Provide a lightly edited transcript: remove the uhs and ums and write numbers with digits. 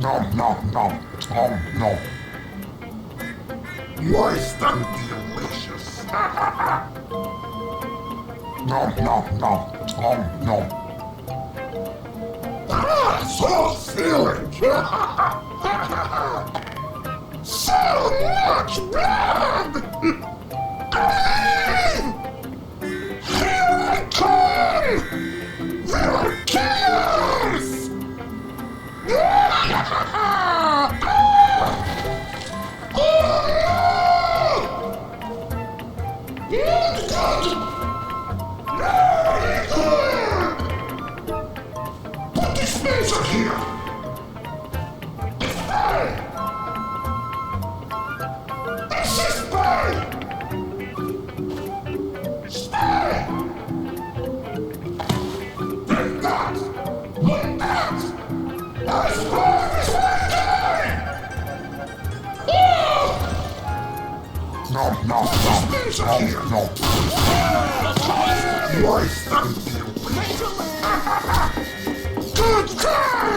Nom nom nom. Nom. Moist and delicious. Nom nom nom. Nom. Ah, so filling. So much blood. Here I come. There are killers. Put this laser here! Spy! This is spy! Spy! Take that! With that! I spy this way again! No. Moist and delicious. Good God!